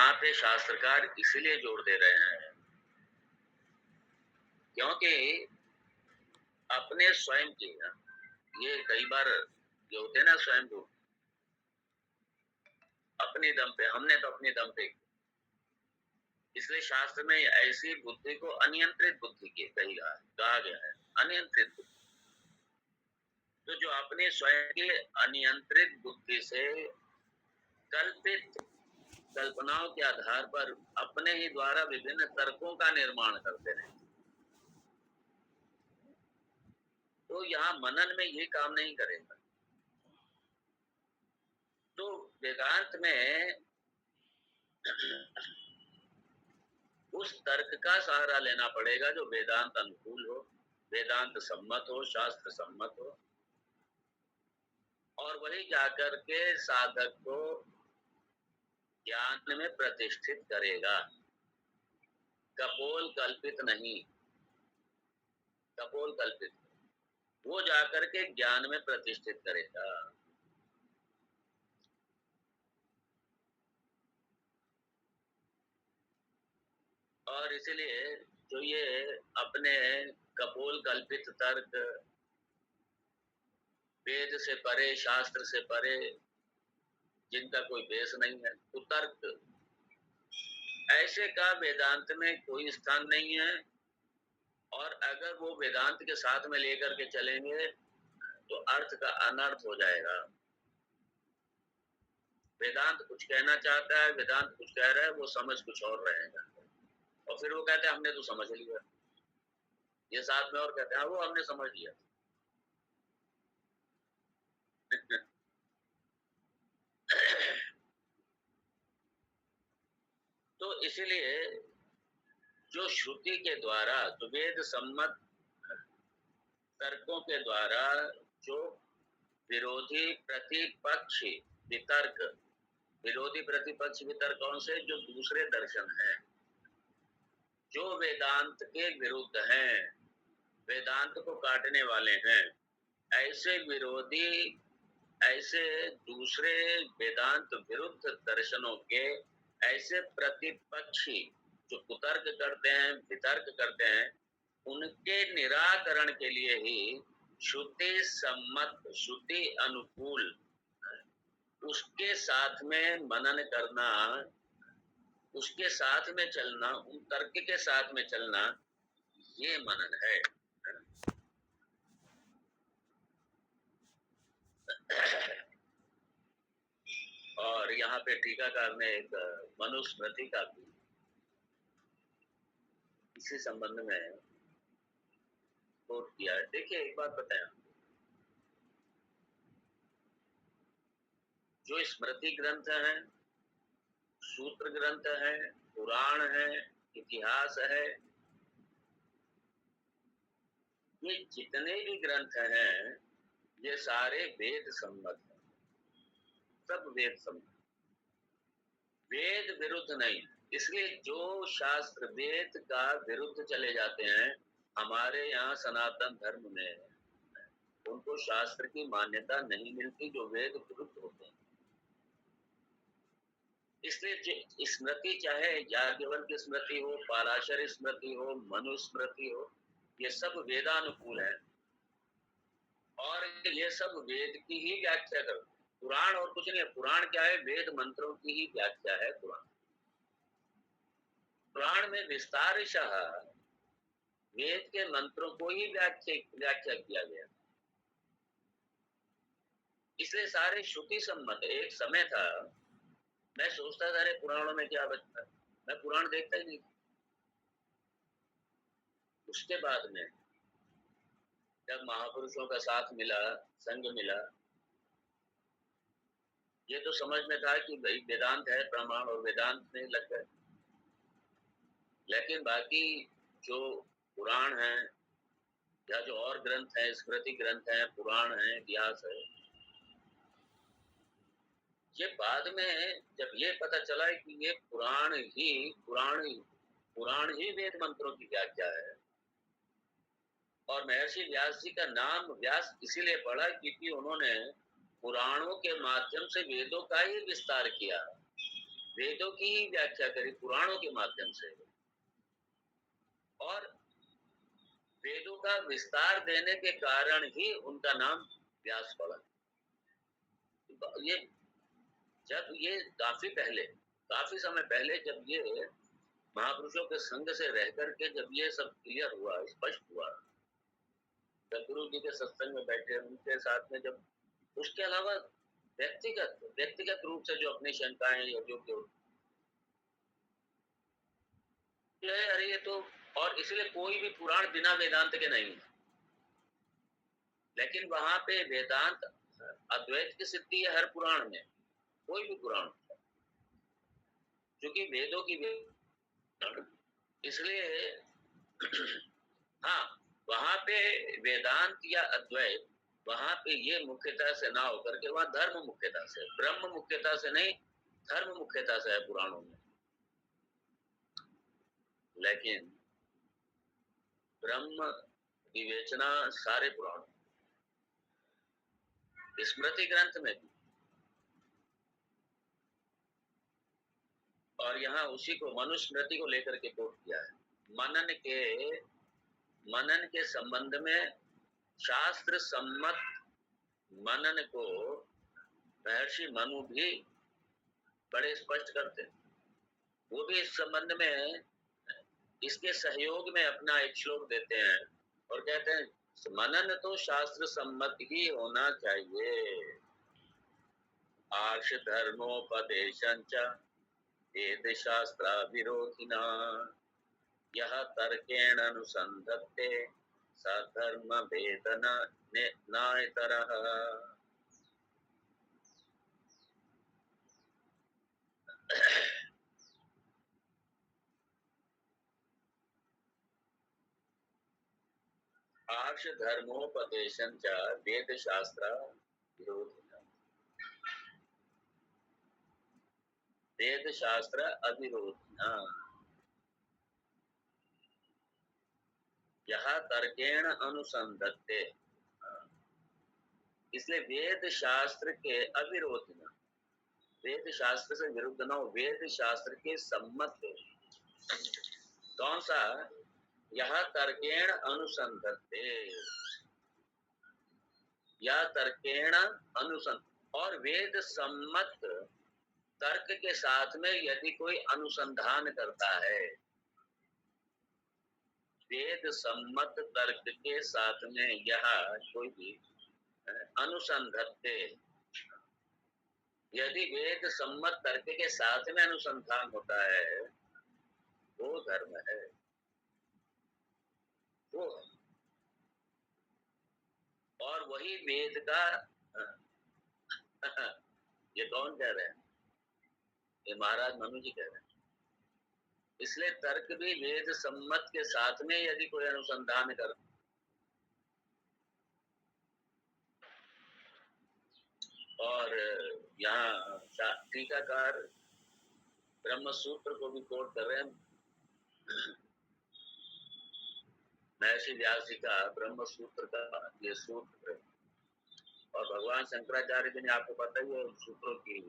यहाँ पे शास्त्रकार इसलिए जोर दे रहे हैं क्योंकि अपने स्वयं की ये कई बार ये होते हैं ना स्वयं को अपने दम पे हमने तो अपने दम पे इसलिए शास्त्र में ऐसी बुद्धि को अनियंत्रित बुद्धि की कहा गया है अनियंत्रित बुद्धि। तो जो अपने स्वयं के अनियंत्रित बुद्धि से कल्पित कल्पनाओं के आधार पर अपने ही द्वारा विभिन्न तर्कों का निर्माण करते हैं, तो यहाँ मनन में ये काम नहीं करेगा। तो वेदांत में उस तर्क का सहारा लेना पड़ेगा जो वेदांत अनुकूल हो, वेदांत सम्मत हो, शास्त्र सम्मत हो, और वही जाकर के साधक को ज्ञान में प्रतिष्ठित करेगा। कपोल कल्पित नहीं, कपोल कल्पित वो जाकर के ज्ञान में प्रतिष्ठित करेगा। और इसलिए जो ये अपने कपोल कल्पित तर्क वेद से परे, शास्त्र से परे, जिनका कोई बेस नहीं है, कुतर्क, ऐसे का वेदांत में कोई स्थान नहीं है। और अगर वो वेदांत के साथ में लेकर के चलेंगे तो अर्थ का अनर्थ हो जाएगा। वेदांत कुछ कहना चाहता है, वेदांत कुछ कह रहा है, वो समझ कुछ और रहेगा, और फिर वो कहते हैं हमने तो समझ लिया। ये साथ में और कहते हैं वो हमने समझ लिया। तो इसीलिए जो श्रुति के द्वारा, जो वेद सम्मत तर्कों के द्वारा जो विरोधी प्रतिपक्ष वितर्क, विरोधी प्रतिपक्ष वितर्क कौन से? जो दूसरे दर्शन हैं, जो वेदांत के विरुद्ध हैं, वेदांत को काटने वाले हैं, ऐसे विरोधी, ऐसे दूसरे वेदांत विरुद्ध दर्शनों के ऐसे प्रतिपक्षी जो कुतर्क करते हैं, वितर्क करते हैं, उनके निराकरण के लिए ही श्रुति सम्मत, श्रुति अनुकूल, उसके साथ में मनन करना, उसके साथ में चलना, उन तर्क के साथ में चलना, ये मनन है। और यहाँ पे टीकाकार ने एक मनुस्मृति का भी इसी संबंध में कोट किया है। देखिए एक बात बताएं, जो स्मृति ग्रंथ हैं, सूत्र ग्रंथ हैं, पुराण है, इतिहास है, ये जितने भी ग्रंथ हैं ये सारे वेद सम्मत हैं, सब वेद सम्मत, वेद विरुद्ध नहीं। इसलिए जो शास्त्र वेद का विरुद्ध चले जाते हैं, हमारे यहाँ सनातन धर्म में उनको शास्त्र की मान्यता नहीं मिलती, जो वेद विरुद्ध होते हैं। इसलिए स्मृति चाहे याज्ञवल्क्य स्मृति हो, पराशर स्मृति हो, मनु स्मृति हो, ये सब वेदानुकूल है और ये सब वेद की ही व्याख्या करते हैं। पुराण और कुछ नहीं है। पुराण क्या है? वेद मंत्रों की ही व्याख्या है पुराण। पुराण में विस्तारशः वेद के मंत्रों को ही व्याख्या किया गया, इसलिए सारे श्रुति सम्मत। एक समय था मैं सोचता था अरे पुराणों में क्या बचता है, मैं पुराण देखता ही नहीं। उसके बाद में जब महापुरुषों का साथ मिला, संग मिला, ये तो समझ में था कि भाई वेदांत है प्रमाण, और वेदांत में लग गए। लेकिन बाकी जो पुराण है या जो और ग्रंथ है, स्मृति ग्रंथ है, पुराण है, इतिहास है, ये बाद में जब ये पता चला कि ये पुराण ही वेद मंत्रों की व्याख्या है। और महर्षि व्यास जी का नाम व्यास इसीलिए पड़ा क्योंकि उन्होंने पुराणों के माध्यम से वेदों का ही विस्तार किया। वेदों की ही व्याख्या करी पुराणों के माध्यम से, और वेदों का विस्तार देने के कारण ही उनका नाम व्यास पड़ा। ये जब ये काफी समय पहले जब ये महापुरुषों के संग से रह करके जब ये सब क्लियर हुआ, स्पष्ट हुआ, जब गुरु जी के सत्संग में बैठे उनके साथ में, जब उसके अलावा व्यक्तिगत रूप से जो अपनी शंकाएं या जो अरे ये तो, और इसलिए कोई भी पुराण बिना वेदांत के नहीं है, लेकिन वहां पे वेदांत अद्वैत की सिद्धि है हर पुराण में, कोई भी पुराण, क्योंकि वेदों की इसलिए हाँ, वहां पे वेदांत या अद्वैत, वहां पे ये मुख्यता से ना होकर के वहां धर्म मुख्यता से, ब्रह्म मुख्यता से नहीं, धर्म मुख्यता से है पुराणों में। लेकिन ब्रह्म विवेचना सारे पुराण, स्मृति ग्रंथ में भी, और यहाँ उसी को मनुस्मृति को लेकर के कोट किया है। मनन के संबंध में शास्त्र सम्मत मनन को महर्षि मनु भी बड़े स्पष्ट करते हैं। वो भी इस संबंध में इसके सहयोग में अपना एक श्लोक देते हैं और कहते हैं मनन तो शास्त्र सम्मत ही होना चाहिए। आर्ष धर्मोपदेशंच वेद शास्त्र विरोधिना यह तर्केण अनुसंधत्ते सधर्म वेदन नायतरः। आर्ष धर्मोपदेशंच वेद शास्त्र विरोधिना, वेद शास्त्र अविरोधिना यह तर्केण अनुसंधत्ते, इसलिए वेद शास्त्र के अविरोधिना, वेद शास्त्र से विरुद्ध न हो, वेद शास्त्र के सम्मत हो। कौन सा? यह तर्केण अनुसंधत्ते, या तर्केण अनुसंध, और वेद सम्मत तर्क के साथ में यदि कोई अनुसंधान करता है, वेद सम्मत तर्क के साथ में यह कोई भी अनुसंधत्ते, यदि वेद सम्मत तर्क के साथ में अनुसंधान होता है वो धर्म है, वो है। और वही वेद का ये कौन कह रहे हैं? ये महाराज मनु जी कह रहे हैं। इसलिए तर्क भी वेद सम्मत के साथ में यदि कोई अनुसंधान कर, और यहाँ टीकाकार ब्रह्म सूत्र को भी कोट कर रहे हैं, महर्षि व्यास जी का ब्रह्म सूत्र का ये सूत्र, और भगवान शंकराचार्य जी ने, आपको पता ही है सूत्रों की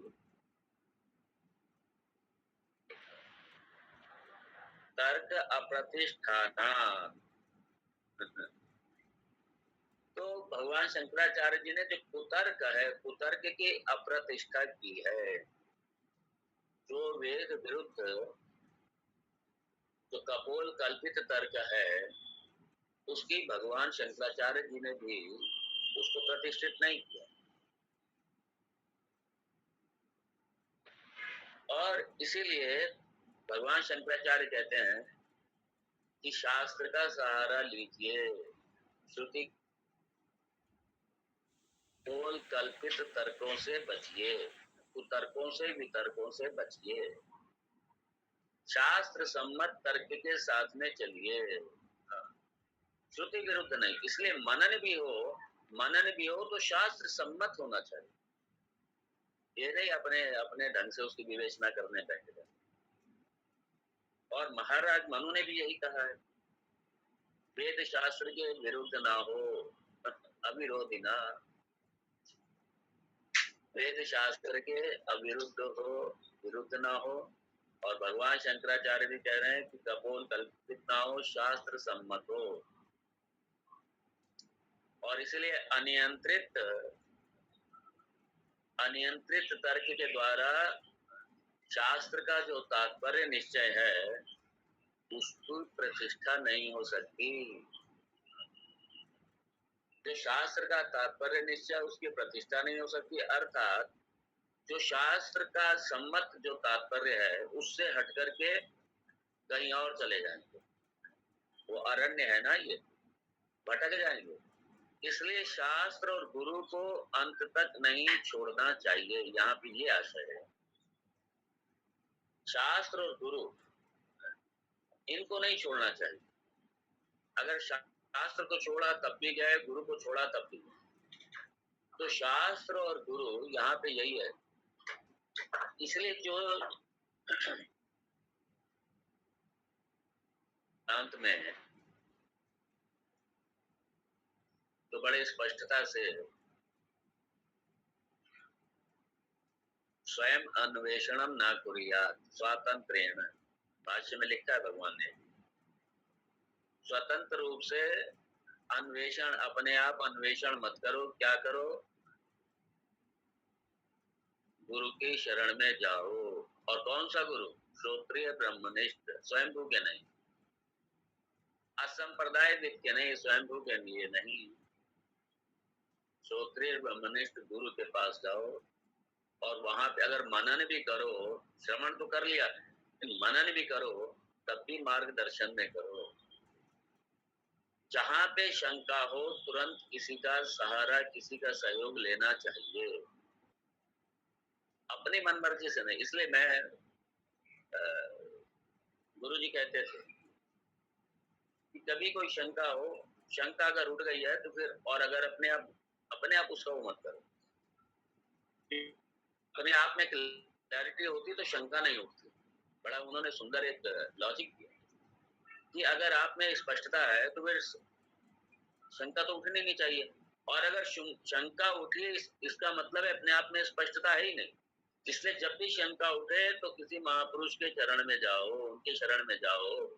तर्क अप्रतिष्ठान, तो भगवान शंकराचार्य जी ने जो कुतर्क है, कुतर्क की अप्रतिष्ठा की है, जो वेद विरुद्ध जो कपोल कल्पित तर्क है, उसकी भगवान शंकराचार्य जी ने भी उसको प्रतिष्ठित नहीं किया। और इसीलिए भगवान शंकराचार्य कहते हैं कि शास्त्र का सहारा लीजिए, श्रुति कपोल कल्पित तर्कों से बचिए, कुतर्कों से वितर्कों से बचिए, शास्त्र सम्मत तर्क के साथ में चलिए, श्रुति विरुद्ध नहीं। इसलिए मनन भी हो तो शास्त्र सम्मत होना चाहिए, ये नहीं अपने अपने ढंग से उसकी विवेचना करने बैठ जाए। और महाराज मनु ने भी यही कहा है, वेद शास्त्र के विरुद्ध ना हो, अविरोधी ना, वेद शास्त्र के अविरुद्ध हो, विरुद्ध ना हो, और भगवान शंकराचार्य भी कह रहे हैं कि कपोल कल्पित ना हो, शास्त्र सम्मत हो। और इसलिए अनियंत्रित तर्क के द्वारा शास्त्र का जो तात्पर्य निश्चय है उसकी प्रतिष्ठा नहीं हो सकती। जो शास्त्र का तात्पर्य निश्चय उसकी प्रतिष्ठा नहीं हो सकती, अर्थात जो शास्त्र का सम्मत जो तात्पर्य है उससे हट करके कहीं और चले जाएंगे, वो अरण्य है ना, ये भटक जाएंगे। इसलिए शास्त्र और गुरु को अंत तक नहीं छोड़ना चाहिए, यहाँ पे ये आशय है। शास्त्र और गुरु इनको नहीं छोड़ना चाहिए। अगर शास्त्र को छोड़ा तब भी गए, गुरु को छोड़ा तब भी गए। तो शास्त्र और गुरु यहाँ पे यही है। इसलिए जो अंत में तो बड़े स्पष्टता से स्वयं अन्वेषणम न कुर्यात् स्वातंत्रेण, भाष्य में लिखा है भगवान ने, स्वतंत्र रूप से अन्वेषण, अपने आप अन्वेषण मत करो। क्या करो? गुरु की शरण में जाओ। और कौन सा गुरु? श्रोत्रिय ब्रह्मनिष्ठ, स्वयंभू के नहीं, असंप्रदाय के नहीं, स्वयंभू के लिए नहीं। श्रोत्रिय ब्रह्मनिष्ठ गुरु के पास जाओ और वहां पे अगर मनन भी करो, श्रवण तो कर लिया, मनन भी करो तब भी मार्गदर्शन में करो। जहां पे शंका हो तुरंत किसी का सहारा, किसी का सहयोग लेना चाहिए, अपनी मन मर्जी से नहीं। इसलिए मैं गुरु जी कहते थे कि कभी कोई शंका हो, शंका अगर उठ गई है तो फिर, और अगर अपने आप उसका वो मत करो। अपने आप में क्लैरिटी होती तो शंका नहीं उठती। बड़ा उन्होंने सुंदर एक लॉजिक दिया कि अगर आप में स्पष्टता है तो फिर शंका तो उठनी नहीं चाहिए। और अगर शंका उठी इसका मतलब है अपने आप में स्पष्टता है ही नहीं। इसलिए जब भी शंका उठे तो किसी महापुरुष के चरण में जाओ, उनके शरण में जाओ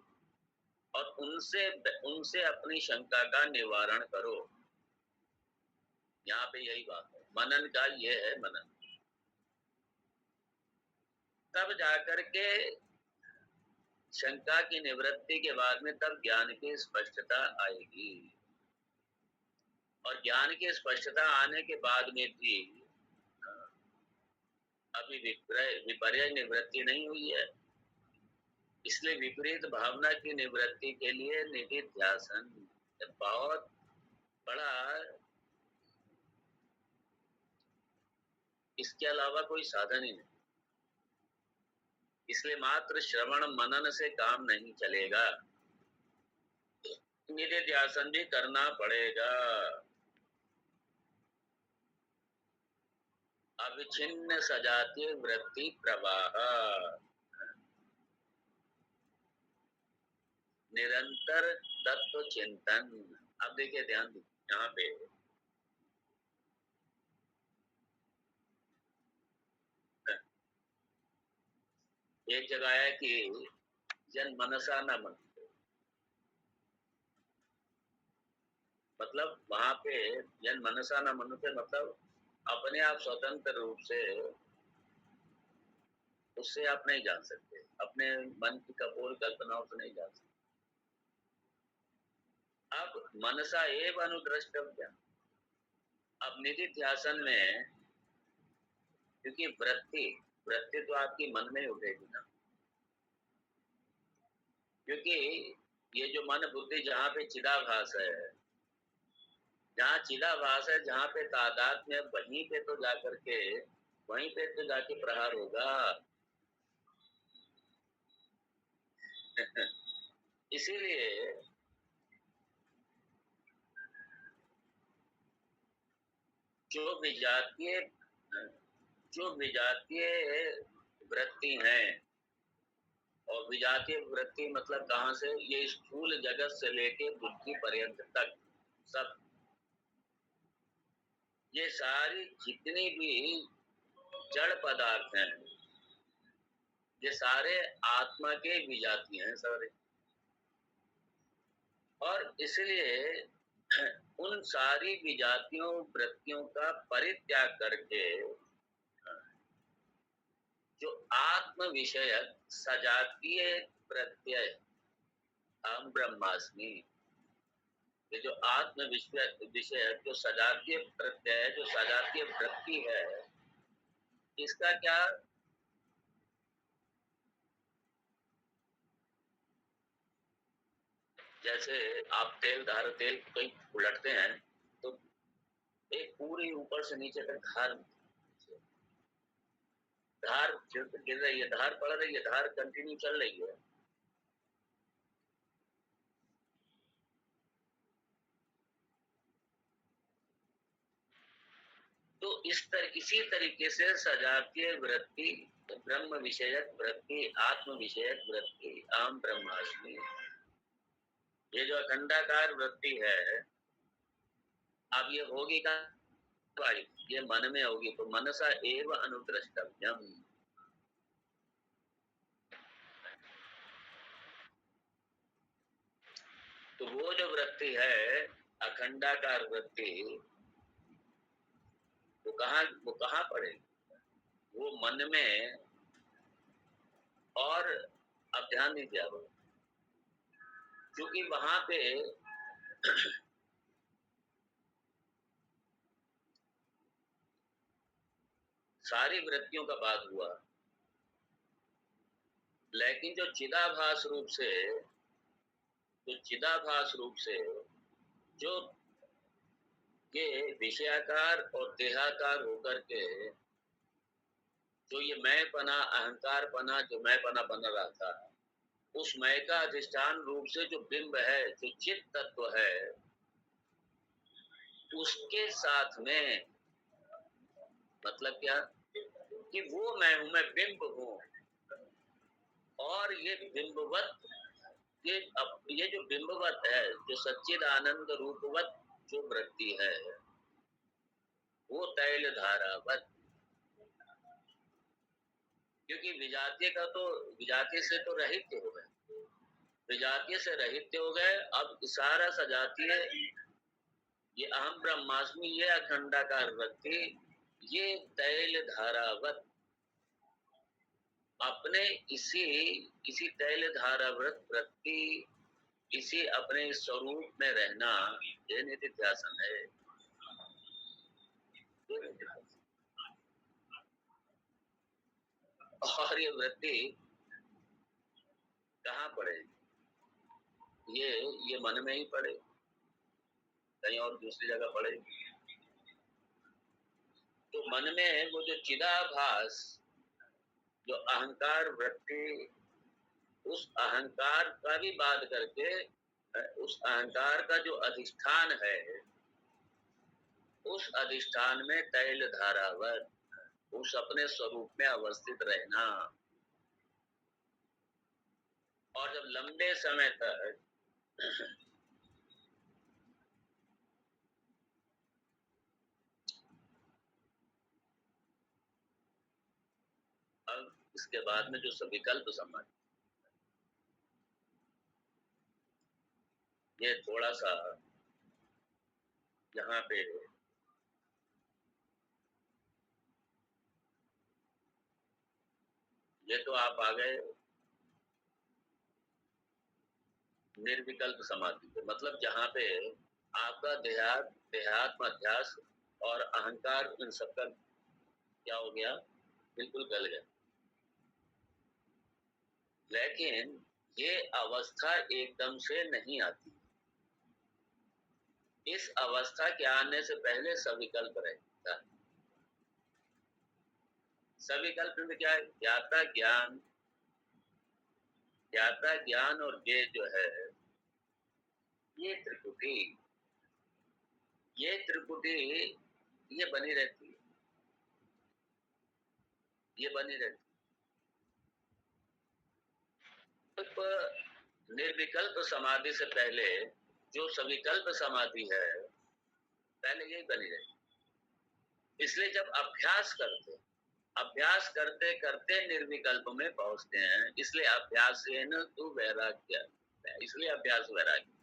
और उनसे अपनी शंका का निवारण करो। यहाँ पे यही बात है, मनन का ये है मनन। तब जाकर के शंका की निवृत्ति के बाद में तब ज्ञान की स्पष्टता आएगी। और ज्ञान की स्पष्टता आने के बाद में भी अभी विपर्य निवृत्ति नहीं हुई है। इसलिए विपरीत भावना की निवृत्ति के लिए निधिध्यासन बहुत बड़ा, इसके अलावा कोई साधन ही नहीं। इसलिए मात्र श्रवण मनन से काम नहीं चलेगा, निधिध्यासन भी करना पड़ेगा। अविच्छिन्न सजातीय वृत्ति प्रवाह, निरंतर तत्व चिंतन। अब देखिए ध्यान दीजिए यहाँ पे, एक जगह है कि जन मनसा न मन, मतलब वहां पे जन मनसा न मन से मतलब अपने आप स्वतंत्र रूप से उससे आप नहीं जान सकते, अपने मन की कपोल कल्पनाओं से नहीं जान सकते। अब मनसा एव अनुद्रष्टव्य। अब निधिध्यासन में क्योंकि वृत्ति तो आपकी मन में ही उठेगी ना, क्योंकि ये जो मन बुद्धि जहाँ पे चिदाभास है, जहाँ चिदाभास है, जहाँ पे तादाद में, वहीं पे तो जाके प्रहार होगा। इसीलिए जो विजातीय जो विजातीय वृत्ति है, और विजातीय वृत्ति मतलब कहाँ से? ये स्थूल जगत से लेके बुद्धि पर्यंत तक सब, ये सारी जितनी भी जड़ पदार्थ हैं ये सारे आत्मा के विजाती हैं सारे, और इसलिए उन सारी विजातियों वृत्तियों का परित्याग करके जो आत्म विषयक सजातीय प्रत्यय अहम ब्रह्मास्मि, ये जो आत्म विषयक जो सजातीय प्रत्यय जो सजातीय वृत्ति है, इसका क्या, जैसे आप तेल कहीं उलटते हैं तो एक पूरी ऊपर से नीचे तक धार धार गिर रही है, धार पड़ रही है, धार कंटिन्यू चल रही है। तो इसी तरीके से सजातीय वृत्ति, ब्रह्म विषयक वृत्ति, आत्म विषयक वृत्ति, अहम ब्रह्मास्मि, ये जो अखंडाकार वृत्ति है, अब ये होगी का, ये मन में होगी, तो मनसा एव अनुद्रष्टव्यम। तो वो जो वृत्ति है अखंडाकार वृत्ति, वो कहाँ पड़ेगी? वो मन में। और अब ध्यान दीजिए, अब क्योंकि वहां पे सारी वृत्तियों का बात हुआ, लेकिन जो चिदाभास रूप से जो ये विषयाकार और देहाकार होकर के जो ये मैं पना, अहंकार पना, जो मैं पना बन रहा था, उस मैं का अधिष्ठान रूप से जो बिंब है, जो चित तत्व है, उसके साथ में मतलब क्या कि वो मैं हूं, मैं बिंब हूं, और ये बिंबवत, ये जो बिंबवत है, जो सच्चिद आनंद रूपवत जो वृत्ति है, वो तैल धारावत, क्योंकि विजातीय से तो रहित हो गए, विजातीय से रहित हो गए। अब सारा सजातीय, ये अहम ब्रह्मास्मि, ये अखंडाकार वृत्ति, ये तैल धारावत अपने इसी तैल धारावत वृत्ति, इसी अपने स्वरूप में रहना, ये निधिध्यासन है। और ये वृत्ति कहाँ पड़े? ये मन में ही पड़े, कहीं और दूसरी जगह पड़े? तो मन में वो जो चिदाभास, जो अहंकार वृत्ति, उस अहंकार का भी बात करके, उस अहंकार का जो अधिष्ठान है, उस अधिष्ठान में तैल धारावत, उस अपने स्वरूप में अवस्थित रहना। और जब लंबे समय तक अब इसके बाद में जो सविकल्प समाधि, ये थोड़ा सा यहाँ पे ये तो आप आ गए निर्विकल्प समाधि पे, मतलब जहाँ पे आपका देहात्म अध्यास और अहंकार इन सबका क्या हो गया, बिल्कुल गल गया। लेकिन ये अवस्था एकदम से नहीं आती, इस अवस्था के आने से पहले सविकल्प रहता है। सविकल्प में क्या है? ज्ञाता ज्ञान और ये जो है, ये त्रिपुटी, ये बनी रहती है, ये बनी रहती है। तो निर्विकल्प समाधि से पहले जो सविकल्प समाधि है, पहले यही बनी रहती। इसलिए जब अभ्यास करते अभ्यास करते करते निर्विकल्प में पहुंचते हैं, इसलिए अभ्यासेन तु वैराग्य, इसलिए अभ्यास वैराग्य।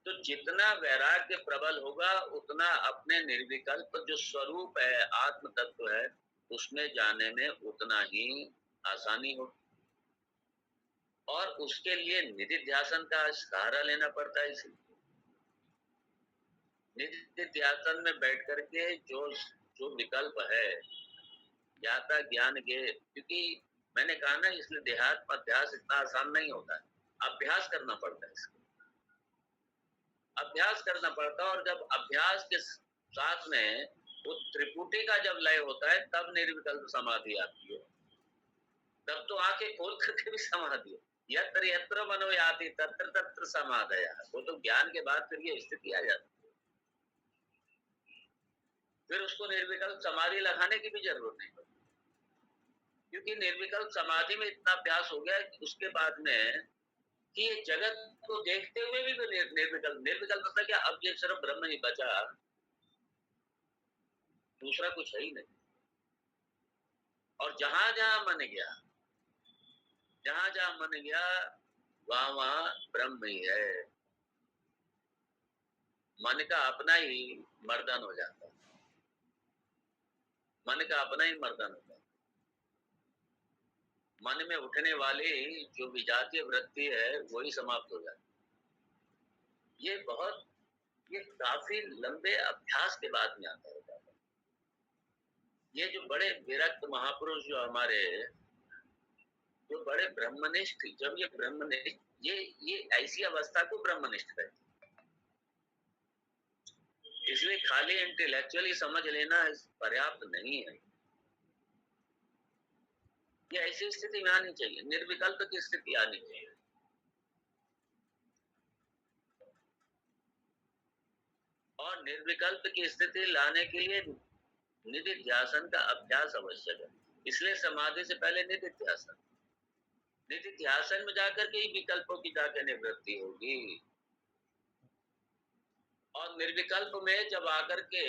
तो जितना वैराग्य प्रबल होगा उतना अपने निर्विकल्प जो स्वरूप है, आत्म तत्व है, उसमें जाने में उतना ही आसानी होगी। और उसके लिए निधिध्यासन का सहारा लेना पड़ता है। इसी निधिध्यासन में बैठ करके जो जो विकल्प है, ज्ञाता ज्ञान के, क्योंकि मैंने कहा ना, इसलिए देहात्म अभ्यास इतना आसान नहीं होता है, अभ्यास करना पड़ता है। इसको अभ्यास करना पड़ता है, और जब अभ्यास के साथ में वो त्रिपुटी का जब लय होता है तब निर्विकल्प समाधि आती है। तब तो आंखें खोल करके भी समाधि है। यत्र यत्र मनो याति तत्र तत्र समाधया, वो तो ज्ञान के बाद फिर ये स्थिति आ जाती है। फिर उसको निर्विकल्प समाधि लगाने की भी जरूरत नहीं पड़ती, क्योंकि निर्विकल्प समाधि में इतना अभ्यास हो गया कि उसके बाद में कि ये जगत को देखते हुए भी तो निर्विकल्प, निर्विकल्प मतलब क्या, अब ये सिर्फ ब्रह्म ही बचा, दूसरा कुछ है ही नहीं। और जहां जहां मन गया, जहां जहां मन गया, वहां वहां ब्रह्म ही है। मन का अपना ही मर्दन हो जाता है, मन का अपना ही मर्दन होता है। मन में उठने वाली जो विजातीय वृत्ति है वही समाप्त हो जाती है। ये काफी लंबे अभ्यास के बाद में आता है। ये जो बड़े विरक्त महापुरुष जो हमारे, जो बड़े ब्रह्मनिष्ठ, जब ये ब्रह्मनिष्ठ, ये ऐसी अवस्था को ब्रह्मनिष्ठ कहते हैं। इसलिए खाली इंटेलेक्चुअली समझ लेना पर्याप्त नहीं है। ये ऐसी स्थिति में आनी चाहिए, निर्विकल्प की स्थिति आनी चाहिए। और निर्विकल्प की स्थिति लाने के लिए निधिध्यासन का अभ्यास आवश्यक है। इसलिए समाधि से पहले निधिध्यासन, निधिध्यासन में जाकर के ही विकल्पों की जाकर निवृत्ति होगी। और निर्विकल्प में जब आकर के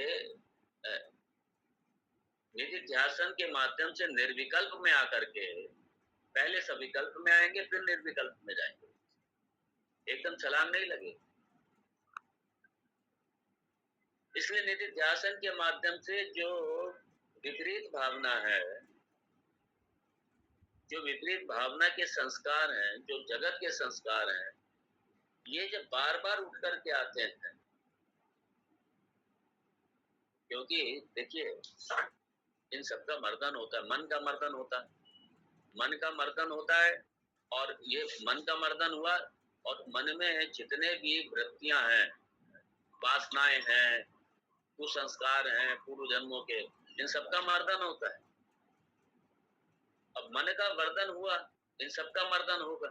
निधिध्यासन के माध्यम से निर्विकल्प में आकर के, पहले सविकल्प में आएंगे फिर निर्विकल्प में जाएंगे, एकदम छलांग नहीं लगेगी। इसलिए निधिध्यासन के माध्यम से जो विपरीत भावना है, जो विपरीत भावना के संस्कार हैं, जो जगत के संस्कार हैं, ये जब बार बार उठ करके आते हैं, क्योंकि देखिए इन सबका मर्दन होता है, मन का मर्दन होता है, मन का मर्दन होता है। और ये मन का मर्दन हुआ, और मन में जितने भी वृत्तियां हैं, वासनाएं हैं, कुसंस्कार हैं पूर्व जन्मों के, इन सबका मर्दन होता है। अब मन का वर्धन हुआ, इन सबका मर्दन होगा।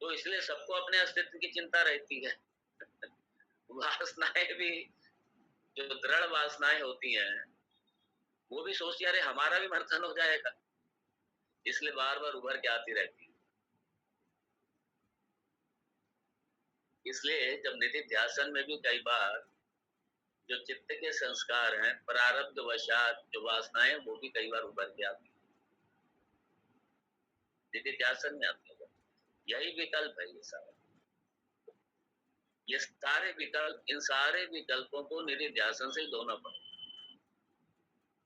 तो इसलिए सबको अपने अस्तित्व की चिंता रहती है। वासनाएं भी, जो दृढ़ वासनाएं होती हैं, वो भी सोचती है अरे हमारा भी मर्दन हो जाएगा, इसलिए बार बार उभर के आती रहती है। इसलिए जब निधिध्यासन में भी कई बार जो चित्त के संस्कार हैं, प्रारब्ध वशात जो वासनाएं, वो भी कई बार उभर के आती है, निधिध्यासन में आती है। यही विकल्प है ये सारा, ये सारे विकल्प, इन सारे विकल्पों को निधिध्यासन से धोना पड़ेगा।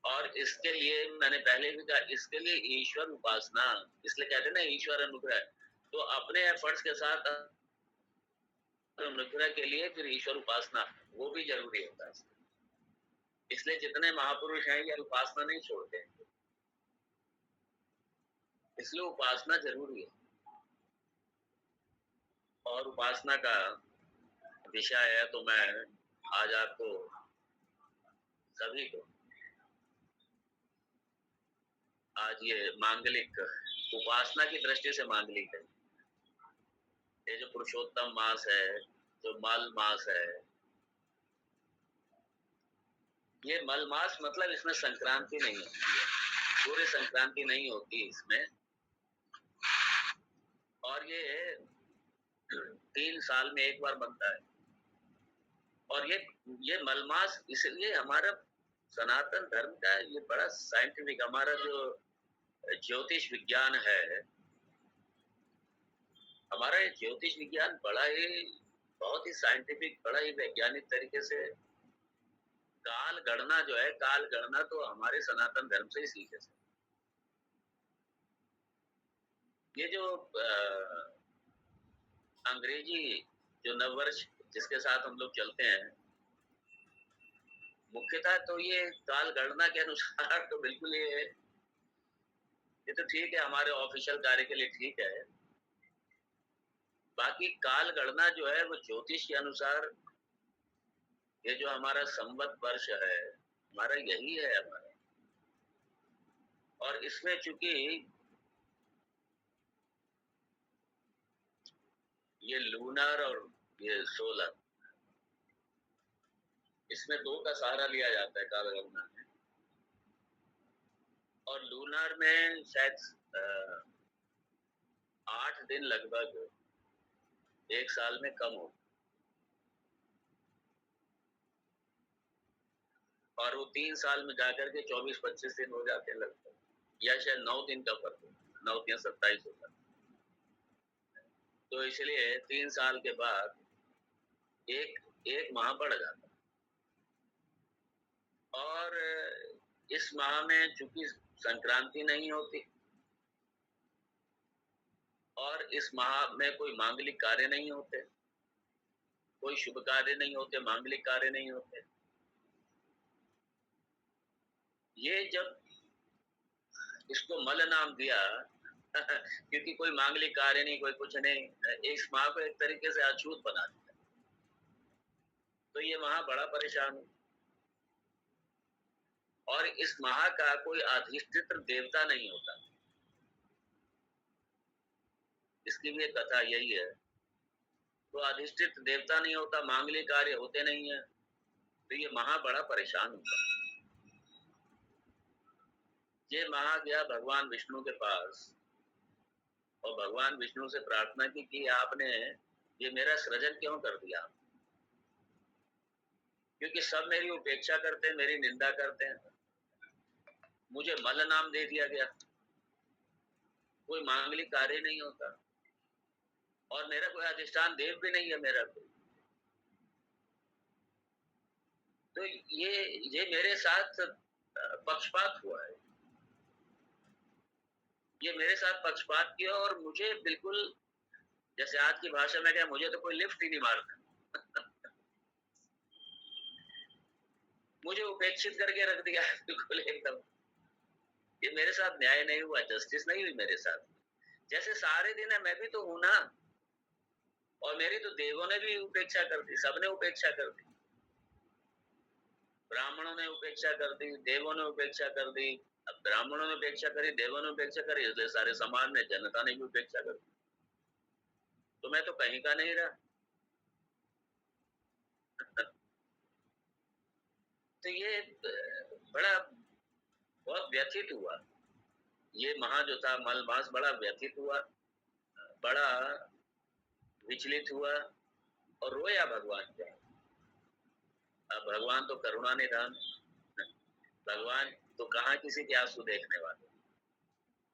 और इसके लिए मैंने पहले भी कहा, इसके लिए ईश्वर उपासना, इसलिए कहते हैं ना ईश्वर अनुग्रह, तो अपने एफर्ट्स के साथ अनुग्रह के लिए फिर ईश्वर उपासना वो भी जरूरी होता है। इसलिए जितने महापुरुष हैं ये उपासना नहीं छोड़ते, इसलिए उपासना जरूरी है। और उपासना का विषय है, तो मैं आज आपको सभी को आज ये मांगलिक उपासना की दृष्टि से मांगलिक है, ये जो पुरुषोत्तम मास है, जो मल मास है, ये मल मास मतलब इसमें संक्रांति नहीं होती है, पूरी संक्रांति नहीं होती इसमें। और ये 3 साल में एक बार बनता है। और ये मलमास इसलिए हमारा सनातन धर्म का ये बड़ा साइंटिफिक, हमारा जो ज्योतिष विज्ञान है, हमारा ये ज्योतिष विज्ञान बड़ा ही, बहुत ही साइंटिफिक, बड़ा ही वैज्ञानिक तरीके से काल गणना जो है, काल गणना तो हमारे सनातन धर्म से ही सीखे से। ये जो अंग्रेजी जो नववर्ष जिसके साथ हम लोग चलते हैं, मुख्यतः तो ये काल गणना के अनुसार तो बिल्कुल ये तो ठीक है, हमारे ऑफिशियल कार्य के लिए ठीक है। बाकी काल गणना जो है वो ज्योतिष के अनुसार, ये जो हमारा संवत वर्ष है, हमारा यही है हमारा। और इसमें चूंकि ये लूनर और ये सोलर, इसमें दो का सहारा लिया जाता है काल गणना में। और लूनर में शायद 8 दिन लगभग एक साल में कम हो, और वो 3 साल में जाकर के 24-25 दिन हो जाते हैं लगभग, या शायद 9 दिन का फर्क हो, 9 या 27 होता है। तो इसलिए 3 साल के बाद एक एक माह बढ़ जाता है। और इस माह में चूंकि संक्रांति नहीं होती, और इस माह में कोई मांगलिक कार्य नहीं होते, कोई शुभ कार्य नहीं होते, मांगलिक कार्य नहीं होते। ये जब इसको मल नाम दिया क्योंकि कोई मांगलिक कार्य नहीं, कोई कुछ नहीं, इस माह को एक तरीके से अछूत बना दिया, तो ये माह बड़ा परेशान है। और इस माह का कोई अधिष्ठित देवता नहीं होता, इसकी भी एक कथा यही है। तो अधिष्ठित देवता नहीं होता, मांगलिक कार्य होते नहीं है, तो ये महा बड़ा परेशान होता। ये महा गया भगवान विष्णु के पास, और भगवान विष्णु से प्रार्थना की कि आपने ये मेरा सृजन क्यों कर दिया, क्योंकि सब मेरी उपेक्षा करते हैं, मेरी निंदा करते हैं, मुझे मल नाम दे दिया गया, कोई मांगलिक कार्य नहीं होता, और मेरा कोई अधिष्ठान देव भी नहीं है मेरा कोई। तो ये मेरे साथ पक्षपात हुआ है, ये मेरे साथ पक्षपात किया, और मुझे बिल्कुल, जैसे आज की भाषा में क्या, मुझे तो कोई लिफ्ट ही नहीं मारता मुझे उपेक्षित करके रख दिया बिल्कुल एकदम। ये मेरे साथ न्याय नहीं हुआ, जस्टिस नहीं हुई मेरे साथ। जैसे सारे दिन है, मैं भी तो हूं ना, और मेरी तो देवों ने भी उपेक्षा कर दी, सबने उपेक्षा कर दी, ब्राह्मणों ने उपेक्षा कर दी, देवों ने उपेक्षा कर दी। अब ब्राह्मणों ने उपेक्षा करी, देवों ने उपेक्षा करी, इसलिए सारे समाज ने, जनता ने भी उपेक्षा कर दी, तो मैं तो कहीं का नहीं रहा तो ये बड़ा, बहुत व्यथित हुआ, ये महा जो था मलमास, बड़ा व्यथित हुआ, बड़ा विचलित हुआ, और रोया भगवान के। अब भगवान तो करुणा निधान, भगवान तो कहाँ किसी के आंसू देखने वाले,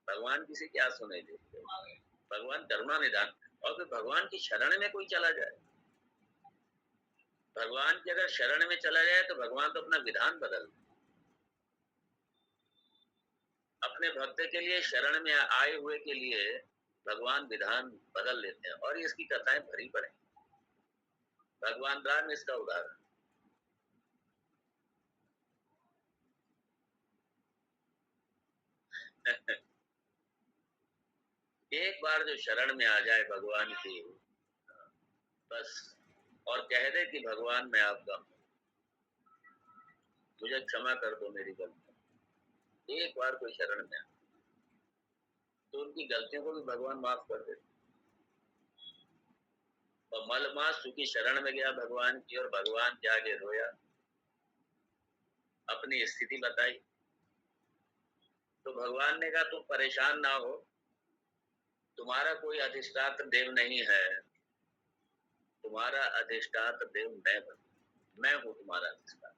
भगवान किसी के आंसू नहीं देखते, भगवान करुणा निधान। और फिर भगवान की शरण में कोई चला जाए, भगवान की अगर शरण में चला जाए, तो भगवान तो अपना विधान बदल दे। अपने भक्त के लिए, शरण में आए हुए के लिए भगवान विधान बदल लेते हैं, और इसकी कथाएं भरी पड़ी। भगवान राम इसका उदाहरण। एक बार जो शरण में आ जाए भगवान की, बस, और कह दे कि भगवान मैं आपका हूं, मुझे क्षमा कर दो मेरी गलती, एक बार कोई शरण में आ, तो उनकी गलतियों को भी भगवान माफ कर देते। और मलमास चूंकि शरण में गया भगवान की, और भगवान के आगे रोया, अपनी स्थिति बताई, तो भगवान ने कहा तुम परेशान ना हो, तुम्हारा कोई अधिष्ठात्र देव नहीं है, तुम्हारा अधिष्ठात्र देव मैं हूं तुम्हारा अधिष्ठात्र।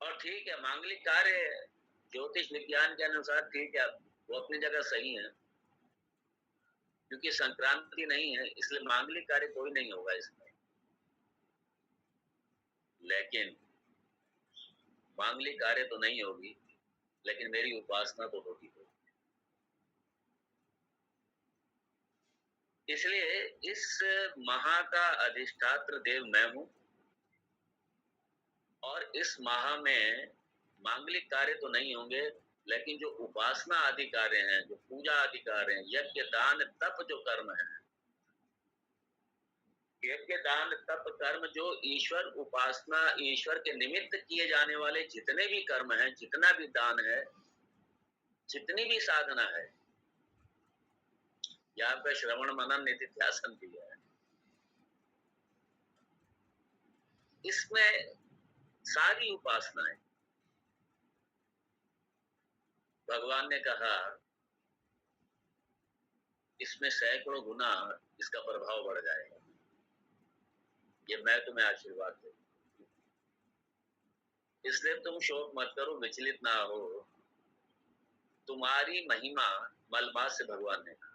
और ठीक है, मांगलिक कार्य ज्योतिष विज्ञान के अनुसार ठीक है, वो अपनी जगह सही है, क्योंकि संक्रांति नहीं है, इसलिए मांगलिक कार्य कोई नहीं होगा इसमें। लेकिन मांगलिक कार्य तो नहीं होगी, लेकिन मेरी उपासना तो होगी। इसलिए इस माह का अधिष्ठात्र देव मैं हूं, और इस माह में मांगलिक कार्य तो नहीं होंगे, लेकिन जो उपासना आदि कार्य हैं, जो पूजा आदि कार्य हैं, यज्ञ दान तप जो कर्म है, यज्ञ दान तप कर्म, जो ईश्वर उपासना, ईश्वर के निमित्त किए जाने वाले जितने भी कर्म हैं, जितना भी दान है, जितनी भी साधना है, या आपका श्रवण मनन निधिध्यासन भी है, इसमें सारी उपासनाएं, भगवान ने कहा इसमें सैकड़ों गुना इसका प्रभाव बढ़ जाएगा। ये मैं तुम्हें आशीर्वाद दे, इसलिए तुम शोक मत करो, विचलित ना हो। तुम्हारी महिमा, मलमास से भगवान ने कहा,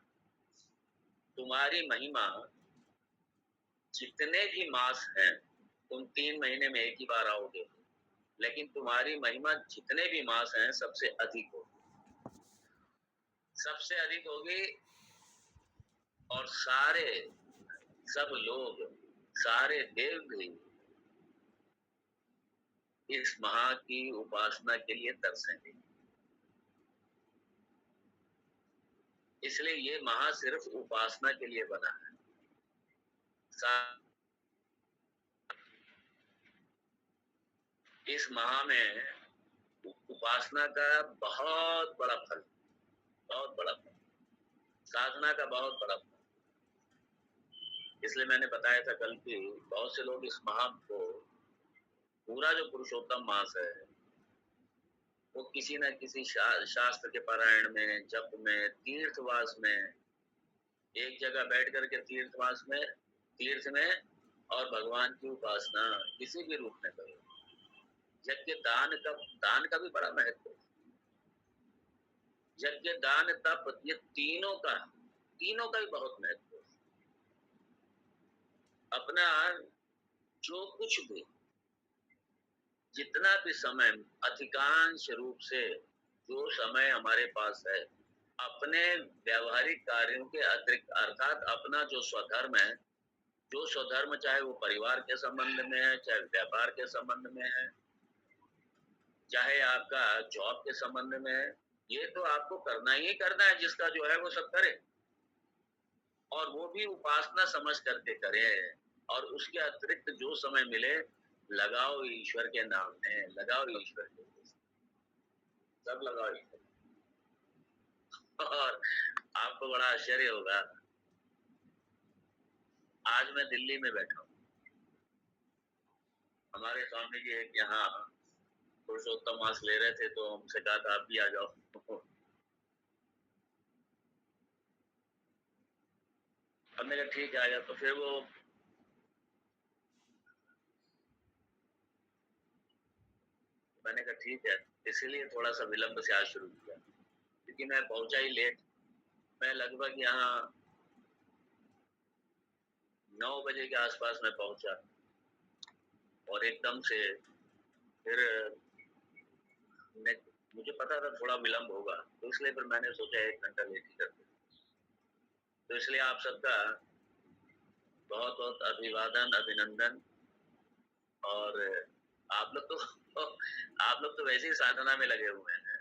तुम्हारी महिमा जितने भी मास हैं, तुम 3 महीने में एक ही बार आओगे, लेकिन तुम्हारी महिमा जितने भी मास हैं सबसे अधिक होगी, सबसे अधिक होगी। और सारे, सब लोग, सारे देव भी इस महा की उपासना के लिए तरसेंगे। इसलिए ये महा सिर्फ उपासना के लिए बना है। इस महा में उपासना का बहुत बड़ा फल, बहुत बड़ा फल, साधना का बहुत बड़ा फल। इसलिए मैंने बताया था कल कि बहुत से लोग इस महा को, पूरा जो पुरुषोत्तम मास है, वो किसी न किसी शास्त्र के पारायण में, जप में, तीर्थवास में, एक जगह बैठ करके तीर्थवास में, तीर्थ में, और भगवान की उपासना किसी भी रूप में करो। यज्ञ दान का भी बड़ा महत्व है। यज्ञ दान तप, ये तीनों का भी बहुत महत्व है। अपना जो कुछ भी, जितना भी समय, अधिकांश रूप से जो समय हमारे पास है, अपने व्यावहारिक कार्यों के अतिरिक्त, अर्थात अपना जो स्वधर्म है, जो स्वधर्म चाहे वो परिवार के संबंध में है, चाहे व्यापार के संबंध में है, चाहे आपका जॉब के संबंध में है, ये तो आपको करना ही करना है। जिसका जो है वो सब करे, और वो भी उपासना समझ करके करे। और उसके अतिरिक्त जो समय मिले, लगाओ ईश्वर के नाम में, लगाओ ईश्वर के, सब लगाओ ईश्वर। और आपको बड़ा आश्चर्य होगा, आज मैं दिल्ली में बैठा हूँ, हमारे स्वामी जी एक यहाँ पुरुषोत्तम मास ले रहे थे, तो हमसे कहा था आप भी आ जाओ। हमने कहा ठीक है आ जाओ। तो फिर वो, मैंने कहा ठीक है, इसीलिए थोड़ा सा विलंब से आज शुरू किया, क्योंकि मैं पहुंचा ही लेट। मैं लगभग यहाँ 9 बजे के आसपास में पहुंचा, और एकदम से फिर मुझे पता था थोड़ा विलंब होगा, तो इसलिए फिर मैंने सोचा 1 घंटा लेट ही करते। तो इसलिए आप सबका बहुत बहुत अभिवादन, अभिनंदन। और आप लोग तो आप लोग तो वैसे ही साधना में लगे हुए हैं।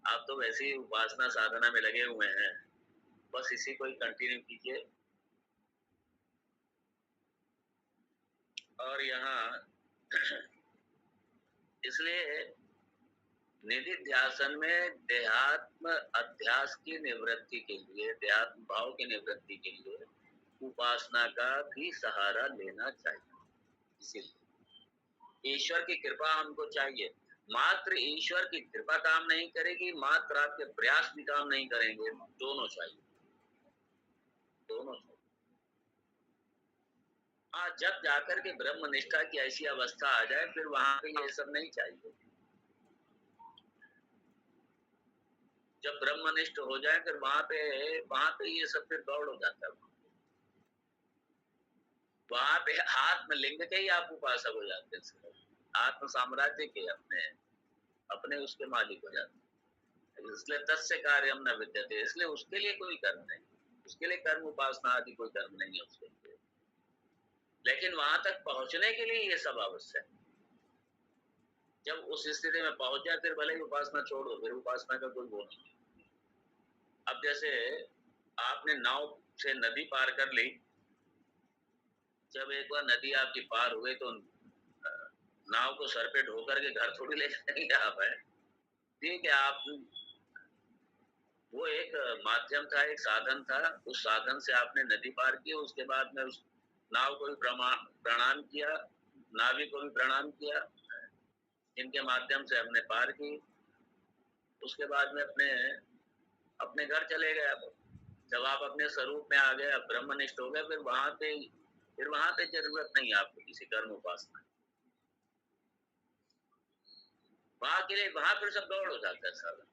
आप तो वैसे ही उपासना साधना में लगे हुए हैं, बस इसी को ही कंटिन्यू कीजिए। और यहाँ इसलिए निधिध्यासन में देहात्म अध्यास की निवृत्ति के लिए, देहात्म भाव की निवृत्ति के लिए उपासना का भी सहारा लेना चाहिए। इसीलिए ईश्वर की कृपा हमको चाहिए। मात्र ईश्वर की कृपा काम नहीं करेगी, मात्र आपके प्रयास भी काम नहीं करेंगे, दोनों चाहिए, दोनों चाहिए। हाँ, जब जाकर के ब्रह्म निष्ठा की ऐसी अवस्था आ जाए फिर वहां पे ये सब नहीं चाहिए। जब ब्रह्मनिष्ठ हो जाए फिर वहां पे ये सब फिर दौड़ हो जाता है। वहां पे आत्मलिंग के ही आप उपासक हो जाते हैं, आत्म साम्राज्य के अपने अपने उसके मालिक हो जाते हैं। इसलिए तस्य कार्यम न विद्यते, इसलिए उसके लिए कोई कर्म नहीं, उसके लिए कर्म उपासना आदि कोई कर्म नहीं है उसके लिए। लेकिन वहां तक पहुंचने के लिए ये सब आवश्यक है। जब उस स्थिति में पहुंच जाए फिर भले ही उपासना छोड़ दो, फिर उपासना का कोई वो नहीं। अब जैसे आपने नाव से नदी पार कर ली, जब एक बार नदी आपकी पार हुए तो नाव को सर पे ढो करके घर थोड़ी ले जाएंगे आप, है ठीक है। आप वो एक माध्यम था, एक साधन था, उस साधन से आपने नदी पार की, उसके बाद में उस नाव को भी प्रणाम किया, नाविक को भी प्रणाम किया, जिनके माध्यम से हमने पार की। उसके बाद में अपने अपने घर चले गए। अब जब आप अपने स्वरूप में आ गए, ब्रह्मनिष्ठ हो गए, फिर वहां पे जरूरत नहीं है आपको किसी कर्म उपासना। वहां के लिए वहां फिर सब दौड़ हो जाता है साधन।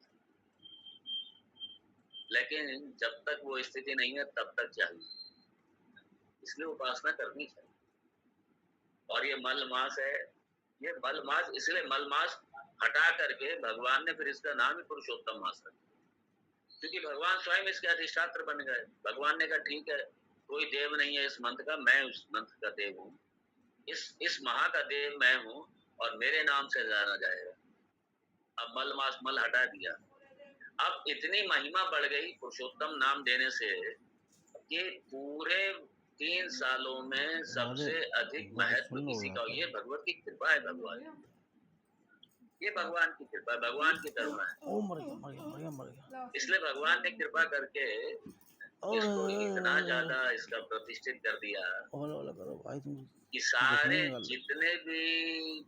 लेकिन जब तक वो स्थिति नहीं है तब तक चाहिए, इसलिए उपासना करनी चाहिए। और ये मलमास है, ये मलमास, इसलिए मलमास हटा करके भगवान ने फिर इसका नाम ही पुरुषोत्तम मास रखा, क्योंकि भगवान स्वयं इसके अधिष्ठात्र बन गए। भगवान ने कहा ठीक है, कोई देव नहीं है इस मंत्र का, मैं उस मंत्र का देव हूँ, इस महा का देव मैं हूँ और मेरे नाम से जाना जाएगा। अब मलमास मल हटा दिया। अब इतनी महिमा बढ़ गई पुरुषोत्तम नाम देने से कि पूरे 3 सालों में सबसे अधिक महत्व किसी का, ये भगवत की कृपा है। भगवान, ये भगवान की कृपा, भगवान की करुणा है। इसलिए भगवान ने कृपा करके इसको इतना ज्यादा इसका प्रतिष्ठित कर दिया कि सारे जितने भी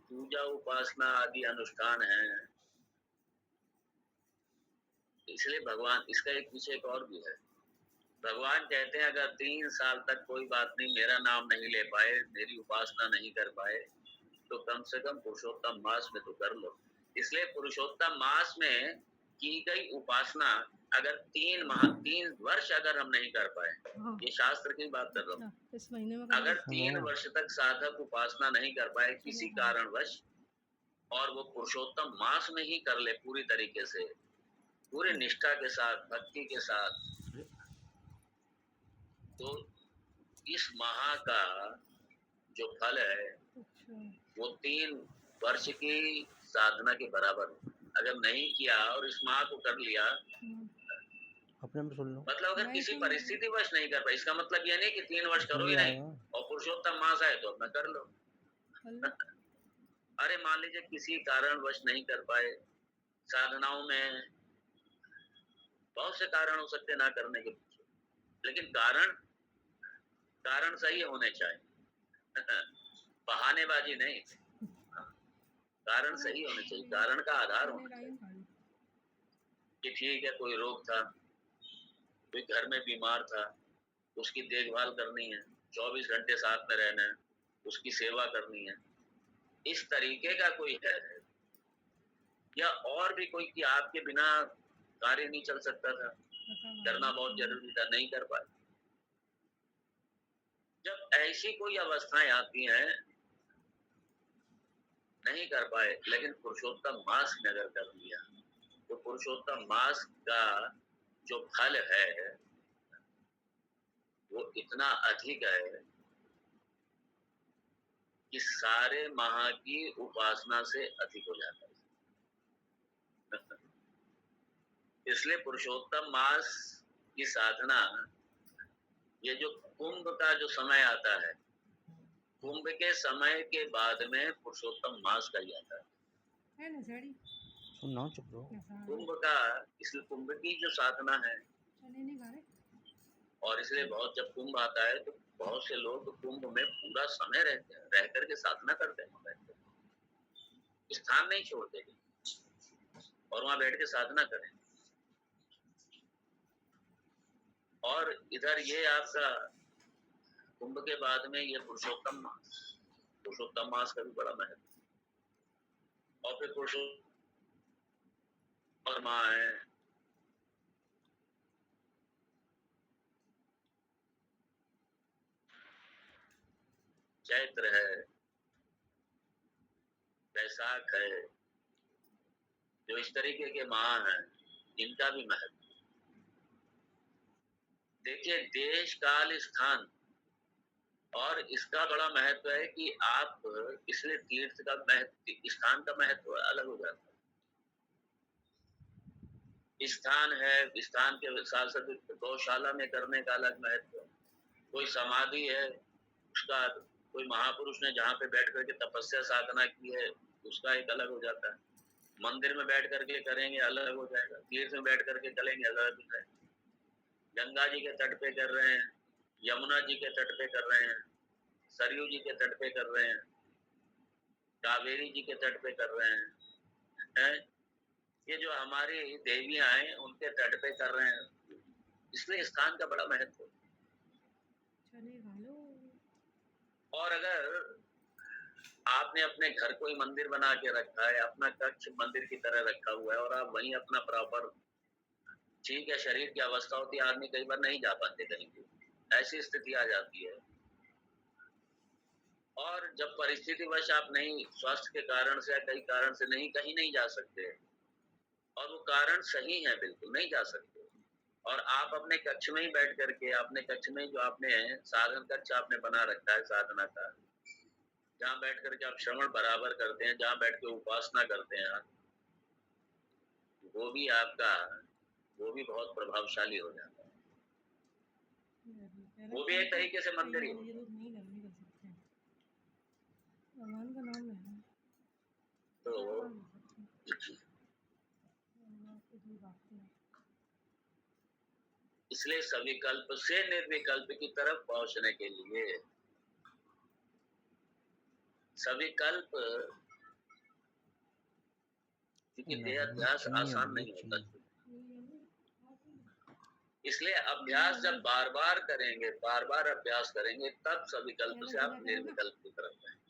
पूजा उपासना आदि अनुष्ठान हैं, इसलिए भगवान, इसका एक पीछे एक और भी है। भगवान कहते हैं अगर 3 साल तक कोई बात नहीं, मेरा नाम नहीं ले पाए, मेरी उपासना नहीं कर पाए, तो कम से कम पुरुषोत्तम मास में तो कर लो। इसलिए पुरुषोत्तम मास में की गई उपासना अगर 3 वर्ष अगर हम नहीं कर पाए, ये शास्त्र की बात कर रहा हूँ, इस महीने में अगर 3 वर्ष तक साधक उपासना नहीं कर पाए किसी कारणवश, और वो पुरुषोत्तम मास में ही कर ले पूरी तरीके से, पूरी निष्ठा के साथ, भक्ति के साथ, तो इस महा का जो फल है वो 3 वर्ष की साधना के बराबर है। अगर नहीं किया और इस महा को कर लिया, अपने में सुन लो, मतलब अगर किसी परिस्थिति वश नहीं कर पाए, इसका मतलब ये नहीं कि 3 वर्ष करो ही नहीं और पुरुषोत्तम मास आए तो अपना कर लो। अरे मान लीजिए किसी कारणवश नहीं कर पाए, साधनाओं में बहुत से कारण हो सकते ना करने के पीछे, लेकिन कारण सही होने चाहिए। बहानेबाजी नहीं, कारण सही होने चाहिए, कारण का आधार होना चाहिए कि ठीक है कोई रोग था, कोई घर में बीमार था, उसकी देखभाल करनी है, 24 घंटे साथ में रहना है, उसकी सेवा करनी है, इस तरीके का कोई है, या और भी कोई कि आपके बिना कार्य नहीं चल सकता था, करना बहुत जरूरी था, नहीं कर पाए। जब ऐसी कोई अवस्थाएं आती हैं, नहीं कर पाए, लेकिन पुरुषोत्तम मास ने अगर कर लिया तो पुरुषोत्तम मास का जो फल है वो इतना अधिक है कि सारे महा की उपासना से अधिक हो जाता है। इसलिए पुरुषोत्तम मास की साधना, ये जो कुंभ का जो समय आता है, कुंभ के समय के बाद में पुरुषोत्तम मास का ही आता है। सुनना, चुप रहो। कुंभ का, इसलिए कुंभ की जो साधना है, और इसलिए बहुत जब कुंभ आता है तो बहुत से लोग कुंभ में पूरा समय रहते हैं, रह करके साधना करते हैं, स्थान नहीं छोड़ते और वहां बैठ के साधना करें। और इधर ये आपका कुंभ के बाद में ये पुरुषोत्तम मास का भी बड़ा महत्व। और फिर पुरुषोत्तम माह है, चैत्र है, बैसाख है, जो इस तरीके के माह हैं, इनका भी महत्व। देखिए, देश काल स्थान और इसका बड़ा महत्व है कि आप इसलिए तीर्थ का महत्व, स्थान का महत्व अलग हो जाता है। स्थान है, स्थान के साथ साथ गौशाला में करने का अलग महत्व। कोई समाधि है, उसका कोई महापुरुष ने जहाँ पे बैठ करके तपस्या साधना की है, उसका एक अलग हो जाता है। मंदिर में बैठ करके करेंगे अलग हो जाएगा, तीर्थ में बैठ करके करेंगे अलग हो जाएगा। गंगा जी के तट पे कर रहे हैं, यमुना जी के तट पे कर रहे हैं, सरयू जी के तट पे कर रहे हैं, कावेरी जी के तट पे कर रहे हैं। ये जो हमारी देवियां हैं उनके तट पे कर रहे हैं, इसलिए स्थान का बड़ा महत्व। और अगर आपने अपने घर को ही मंदिर बना के रखा है, अपना कक्ष मंदिर की तरह रखा हुआ है, और आप वहीं अपना प्रॉपर, ठीक है शरीर की अवस्था होती है, आदमी कई बार नहीं जा पाते कहीं भी, ऐसी स्थिति आ जाती है। और जब परिस्थिति वश आप नहीं, स्वास्थ्य के कारण से या कई कारण से नहीं, कहीं नहीं जा सकते, और वो कारण सही है, बिल्कुल नहीं जा सकते, और आप अपने कक्ष में ही बैठ करके, अपने कक्ष में जो आपने साधन कक्ष आपने बना रखा है साधना का, जहाँ बैठ करके आप श्रवण बराबर करते हैं, जहाँ बैठ के उपासना करते हैं, वो भी आपका, वो भी बहुत प्रभावशाली हो जाता है। वो भी एक तरीके से मंदिर ही होता है। भगवान का नाम लेना तो इसलिए सविकल्प से निर्विकल्प की तरफ पहुंचने के लिए, सविकल्प, क्योंकि देह अभ्यास आसान नहीं होता, इसलिए अभ्यास जब बार बार करेंगे, बार बार अभ्यास करेंगे, तब सविकल्प से आप निर्विकल्प की तरफ जाएंगे।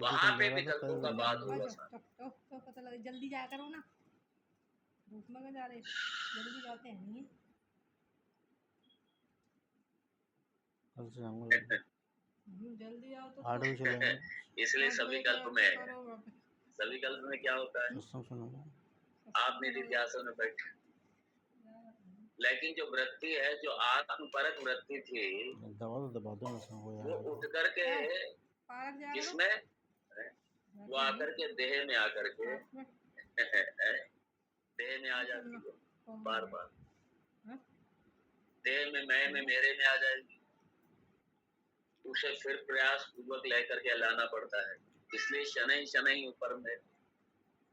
वहां पे विकल्पों का बाद होगा। तो पता लगे, जल्दी जाया करो ना, धूप में जा रहे, जल्दी जाते हैं नहीं। जल्दी आओ तो 8 बजे चलेंगे। इसलिए सविकल्प में क्या होता है, आप निधिध्यासन में बैठे, लेकिन जो वृत्ति है, जो आत्मपरक वृत्ति थी, दबा दो वो उठ करके किसमें, वो आकर के देह में आकर के देह में आ जाती है, बार बार देह में, मैं में, मेरे में आ जाएगी, उसे फिर प्रयास पूर्वक लेकर के लाना पड़ता है। इसलिए शनै शनै ऊपर में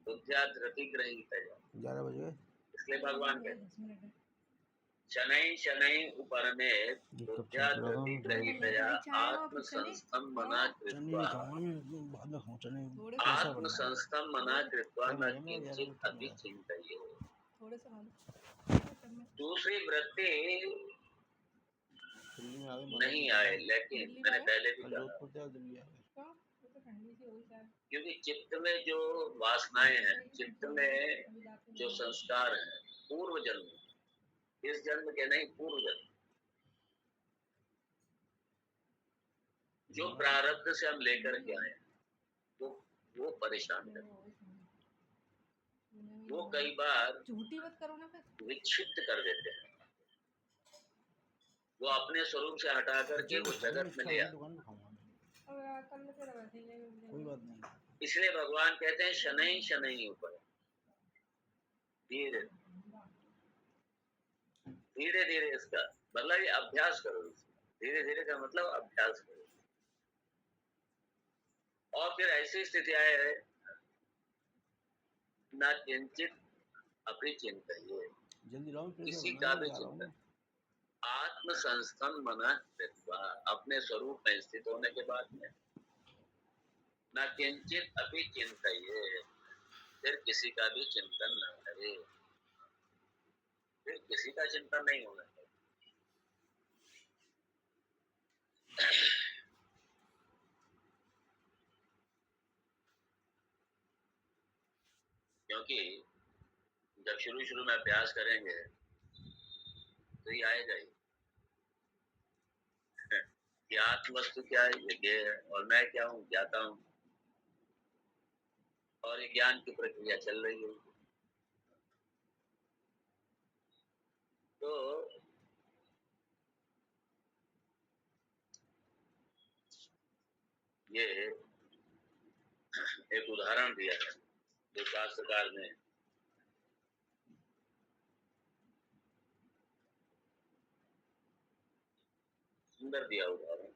बुद्धिया धृति ग्रहित है। 11 बजे, इसलिए भगवान कहते शनै शनै ऊपर में बुद्धिया धृति ग्रहित है, आत्म संस्थम मना कृत्वा, आत्म संस्थम मना कृत्वा न किंचित अपि चिंतयेत्। दूसरी वृत्ति नहीं आए, लेकिन मैंने पहले भी कहा, क्योंकि चित्त में जो वासनाएं हैं, चित्त में जो संस्कार हैं, पूर्व जन्म, इस जन्म के नहीं, पूर्व जन्म, जो प्रारब्ध से हम लेकर के आए, वो परेशान करते, वो कई बार विक्षिप्त कर देते हैं, वो अपने स्वरूप से हटा करके वो जगत में ले आते। कोई बात नहीं। इसलिए भगवान कहते हैं शनै शनै ऊपर, धीरे धीरे धीरे, इसका मतलब ये अभ्यास करो, धीरे धीरे का मतलब अभ्यास करो, और फिर ऐसी स्थिति आए ना किंचित अपनी चिंतन, किसी का भी चिंतन, आत्म संस्थम मना कृत्वा, अपने स्वरूप में स्थित होने के बाद में, न किंचित अपि चिंतये, फिर किसी का भी चिंतन न करे, फिर किसी का चिंतन नहीं होना चाहिए। क्योंकि जब शुरू शुरू में अभ्यास करेंगे तो ये आएगा ही कि आत्म वस्तु क्या है, ये है, और मैं क्या हूँ, ज्ञाता हूँ, और ये ज्ञान की प्रक्रिया चल रही है। तो ये एक उदाहरण दिया है जो शास्त्रकार ने सुंदर दिया उदाहरण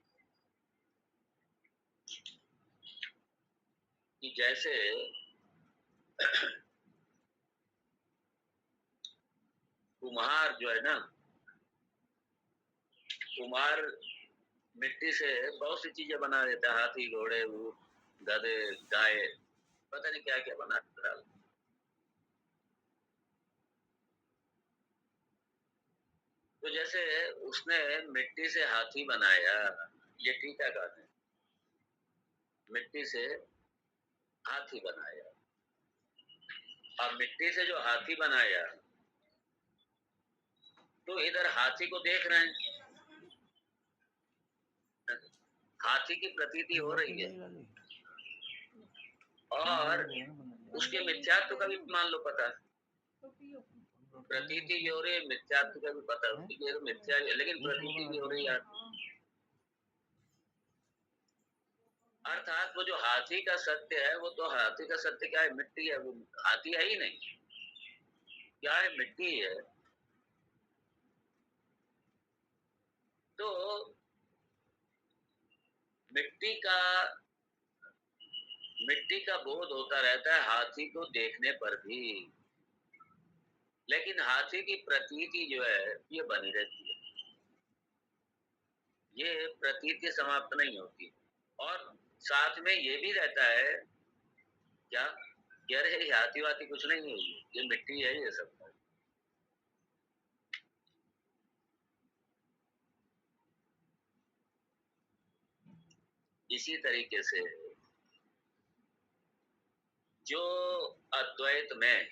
कि जैसे कुम्हार जो है ना, कुम्हार मिट्टी से बहुत सी चीजें बना देता है, हाथी, घोड़े, ऊँट, गधे, गाय, पता नहीं क्या क्या बना देता है। तो जैसे उसने मिट्टी से हाथी बनाया, ये टीकाकार है, मिट्टी से हाथी बनाया। अब मिट्टी से जो हाथी बनाया, तो इधर हाथी को देख रहे हैं, हाथी की प्रतीति हो रही है, और उसके मिथ्यात्व का भी मान लो पता है, प्रतीति भी हो रही है, मिथ्यात्व का भी पता है, ये तो मिथ्या है, लेकिन प्रतीति भी हो रही है। अर्थात वो जो हाथी का सत्य है, वो तो हाथी का सत्य क्या है, मिट्टी है, वो हाथी है ही नहीं, क्या है, मिट्टी है। तो मिट्टी का मिट्टी का बोध होता रहता है हाथी को देखने पर भी, लेकिन हाथी की प्रतीति जो है ये बनी रहती है, ये प्रतीति समाप्त नहीं होती। और साथ में ये भी रहता है क्या कि अरे ये हाथी वाथी कुछ नहीं है, ये मिट्टी है, ये सब। इसी तरीके से जो अद्वैत में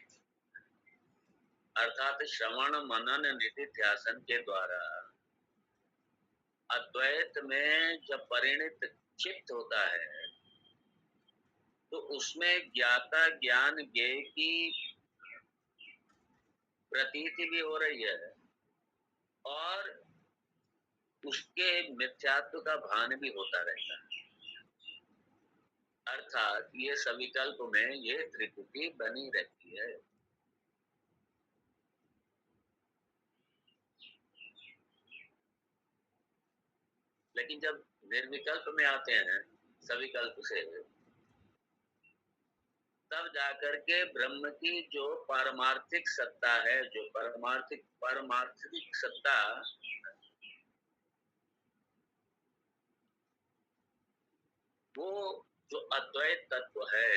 अर्थात श्रवण मनन निधिध्यासन के द्वारा अद्वैत में जब परिणित चित्त होता है, तो उसमें ज्ञाता ज्ञान ज्ञेय की प्रतीति भी हो रही है, और उसके मिथ्यात्व का भान भी होता रहता है। अर्थात ये सविकल्प में ये त्रिपुटी बनी रहती है। लेकिन जब निर्विकल्प में आते हैं सविकल्प से, तब जाकर के ब्रह्म की जो पारमार्थिक सत्ता है, जो पारमार्थिक सत्ता, वो जो अद्वैत तत्व है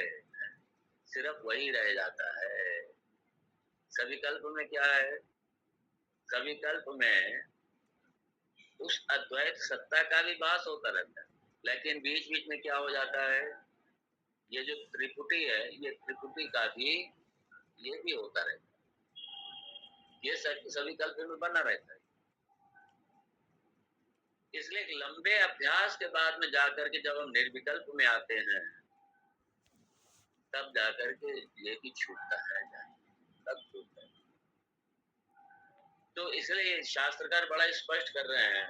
सिर्फ वही रह जाता है। सविकल्प में क्या है, सविकल्प में उस अद्वैत सत्ता का भी वास होता रहता है, लेकिन बीच बीच में क्या हो जाता है, ये जो त्रिपुटी है, ये त्रिपुटी का भी ये भी होता रहता है, ये सविकल्प में बना रहता है। इसलिए एक लंबे अभ्यास के बाद में जाकर के जब हम निर्विकल्प में आते हैं, तब जाकर के ये भी छूटता है, तब छूटता है। तो इसलिए शास्त्रकार बड़ा स्पष्ट कर रहे हैं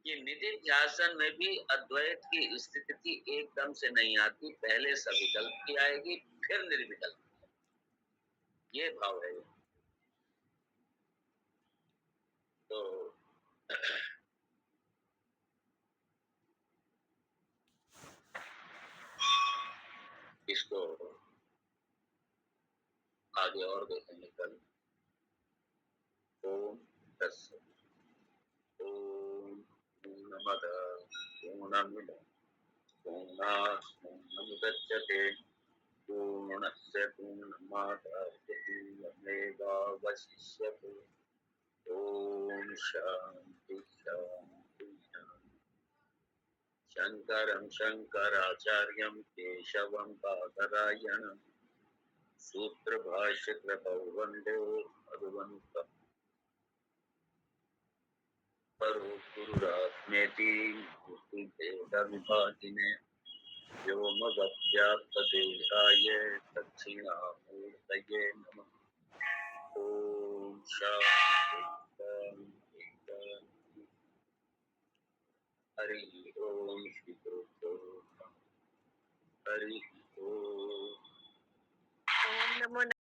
कि निधिध्यासन में भी अद्वैत की स्थिति एकदम से नहीं आती, पहले सविकल्प की आएगी, फिर निर्विकल्प, ये भाव है। तो इसको आगे और देखेंगे कल। ओम तत्सत्। ओम पूर्णमदः पूर्णमिदं पूर्णात् पूर्णमुदच्यते पूर्णस्य पूर्णमादाय पूर्णमेवावशिष्यते। ओम शांति शांति शांति। शंकरं शंकराचार्यं केशवं बादरायणं सूत्रभाष्यकृतौ वन्दे भगवन्तौ गुरुरात्मेति मूर्तिभेदविभागिने व्योमवद्व्याप्तदेहाय दक्षिणामूर्तये नमः। ॐ शान्ति शान्ति शान्ति। हरि ओम श्री गुरुभ्यो नमः। हरि ओम। ओम नमो